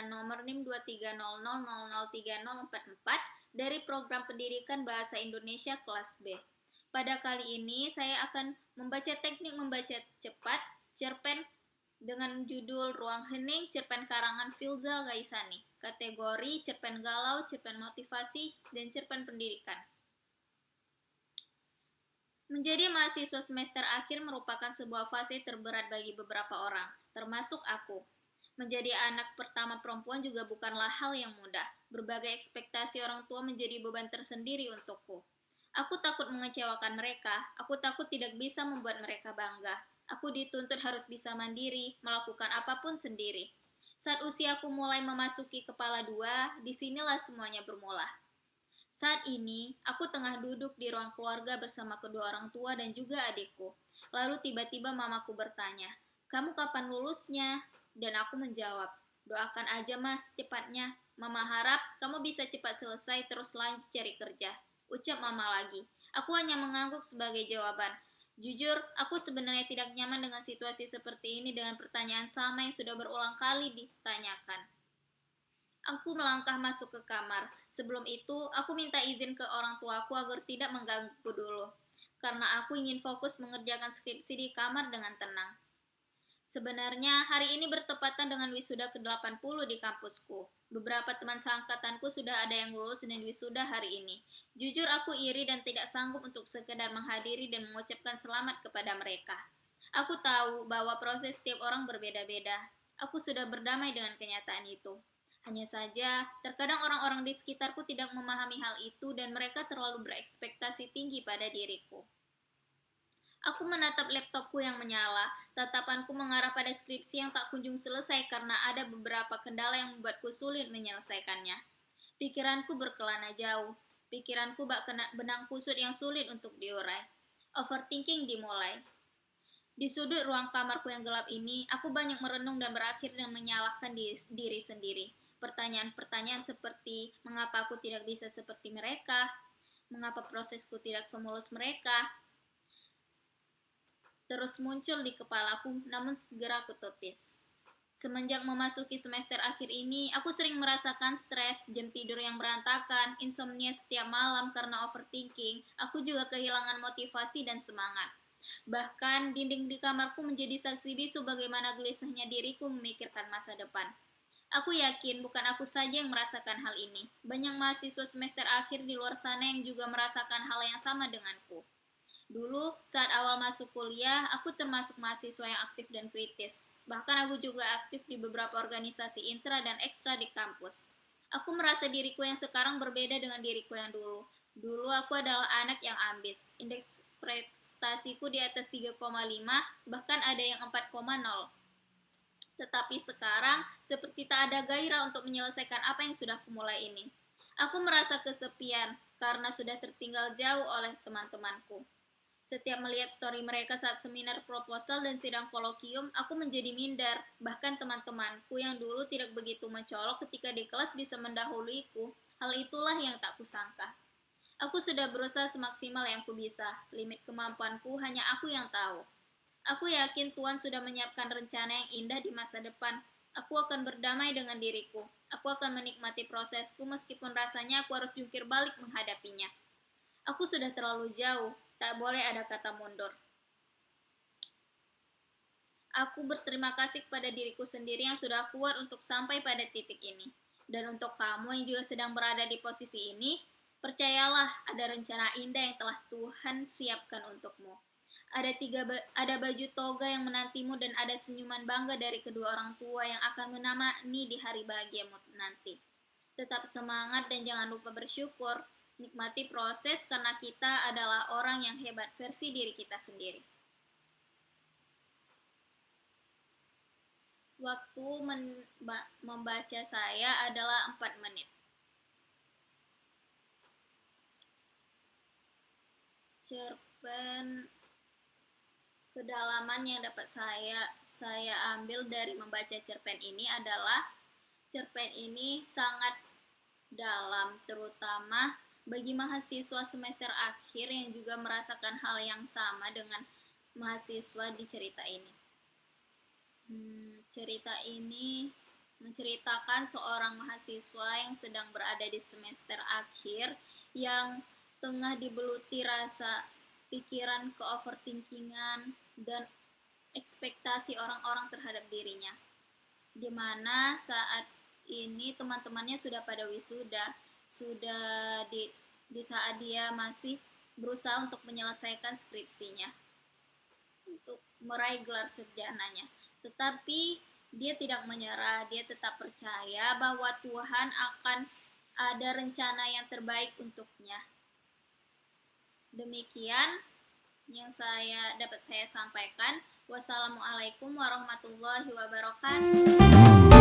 dengan nomor NIM 23000003044 dari Program Pendidikan Bahasa Indonesia kelas B. Pada kali ini saya akan membaca teknik membaca cepat cerpen dengan judul Ruang Hening, cerpen karangan Filza Gaisani. Kategori cerpen galau, cerpen motivasi, dan cerpen pendidikan. Menjadi mahasiswa semester akhir merupakan sebuah fase terberat bagi beberapa orang, termasuk aku. Menjadi anak pertama perempuan juga bukanlah hal yang mudah. Berbagai ekspektasi orang tua menjadi beban tersendiri untukku. Aku takut mengecewakan mereka, aku takut tidak bisa membuat mereka bangga. Aku dituntut harus bisa mandiri, melakukan apapun sendiri. Saat usiaku mulai memasuki kepala dua, disinilah semuanya bermula. Saat ini, aku tengah duduk di ruang keluarga bersama kedua orang tua dan juga adikku. Lalu tiba-tiba mamaku bertanya, "Kamu kapan lulusnya?" Dan aku menjawab, "Doakan aja mas, cepatnya. Mama harap kamu bisa cepat selesai terus lanjut cari kerja." Ucap mama lagi. Aku hanya mengangguk sebagai jawaban. Jujur, aku sebenarnya tidak nyaman dengan situasi seperti ini dengan pertanyaan sama yang sudah berulang kali ditanyakan. Aku melangkah masuk ke kamar. Sebelum itu, aku minta izin ke orang tuaku agar tidak mengganggu dulu. Karena aku ingin fokus mengerjakan skripsi di kamar dengan tenang. Sebenarnya, hari ini bertepatan dengan wisuda ke-80 di kampusku. Beberapa teman seangkatanku sudah ada yang lulus dan wisuda hari ini. Jujur aku iri dan tidak sanggup untuk sekedar menghadiri dan mengucapkan selamat kepada mereka. Aku tahu bahwa proses setiap orang berbeda-beda. Aku sudah berdamai dengan kenyataan itu. Hanya saja, terkadang orang-orang di sekitarku tidak memahami hal itu dan mereka terlalu berekspektasi tinggi pada diriku. Aku menatap laptopku yang menyala. Tatapanku mengarah pada skripsi yang tak kunjung selesai karena ada beberapa kendala yang membuatku sulit menyelesaikannya. Pikiranku berkelana jauh. Pikiranku bak kena benang kusut yang sulit untuk diurai. Overthinking dimulai. Di sudut ruang kamarku yang gelap ini, aku banyak merenung dan berakhir dengan menyalahkan diri sendiri. Pertanyaan-pertanyaan seperti, mengapa aku tidak bisa seperti mereka? Mengapa prosesku tidak semulus mereka? Terus muncul di kepalaku, namun segera aku tepis. Semenjak memasuki semester akhir ini, aku sering merasakan stres, jam tidur yang berantakan, insomnia setiap malam karena overthinking. Aku juga kehilangan motivasi dan semangat. Bahkan, dinding di kamarku menjadi saksi bisu bagaimana gelisahnya diriku memikirkan masa depan. Aku yakin bukan aku saja yang merasakan hal ini. Banyak mahasiswa semester akhir di luar sana yang juga merasakan hal yang sama denganku. Dulu, saat awal masuk kuliah, aku termasuk mahasiswa yang aktif dan kritis. Bahkan aku juga aktif di beberapa organisasi intra dan ekstra di kampus. Aku merasa diriku yang sekarang berbeda dengan diriku yang dulu. Dulu aku adalah anak yang ambis. Indeks prestasiku di atas 3,5, bahkan ada yang 4,0. Tetapi sekarang, seperti tak ada gairah untuk menyelesaikan apa yang sudah kumulai ini. Aku merasa kesepian karena sudah tertinggal jauh oleh teman-temanku. Setiap melihat story mereka saat seminar proposal dan sidang kolokium, aku menjadi minder. Bahkan teman-temanku yang dulu tidak begitu mencolok ketika di kelas bisa mendahuluiku. Hal itulah yang tak kusangka. Aku sudah berusaha semaksimal yang ku bisa. Limit kemampuanku hanya aku yang tahu. Aku yakin Tuhan sudah menyiapkan rencana yang indah di masa depan. Aku akan berdamai dengan diriku. Aku akan menikmati prosesku meskipun rasanya aku harus jungkir balik menghadapinya. Aku sudah terlalu jauh, tak boleh ada kata mundur. Aku berterima kasih kepada diriku sendiri yang sudah kuat untuk sampai pada titik ini. Dan untuk kamu yang juga sedang berada di posisi ini, percayalah ada rencana indah yang telah Tuhan siapkan untukmu. Ada baju toga yang menantimu dan ada senyuman bangga dari kedua orang tua yang akan menemani di hari bahagiamu nanti. Tetap semangat dan jangan lupa bersyukur. Nikmati proses karena kita adalah orang yang hebat versi diri kita sendiri. Waktu membaca saya adalah 4 menit. Cerpen kedalaman yang dapat saya ambil dari membaca cerpen ini adalah cerpen ini sangat dalam, terutama bagi mahasiswa semester akhir yang juga merasakan hal yang sama dengan mahasiswa di cerita ini. Cerita ini menceritakan seorang mahasiswa yang sedang berada di semester akhir yang tengah digeluti rasa pikiran ke-overthinkingan dan ekspektasi orang-orang terhadap dirinya. Di mana saat ini teman-temannya sudah pada wisuda, sudah di saat dia masih berusaha untuk menyelesaikan skripsinya, untuk meraih gelar sarjananya. Tetapi dia tidak menyerah, dia tetap percaya bahwa Tuhan akan ada rencana yang terbaik untuknya. Demikian yang dapat saya sampaikan. Wassalamualaikum warahmatullahi wabarakatuh.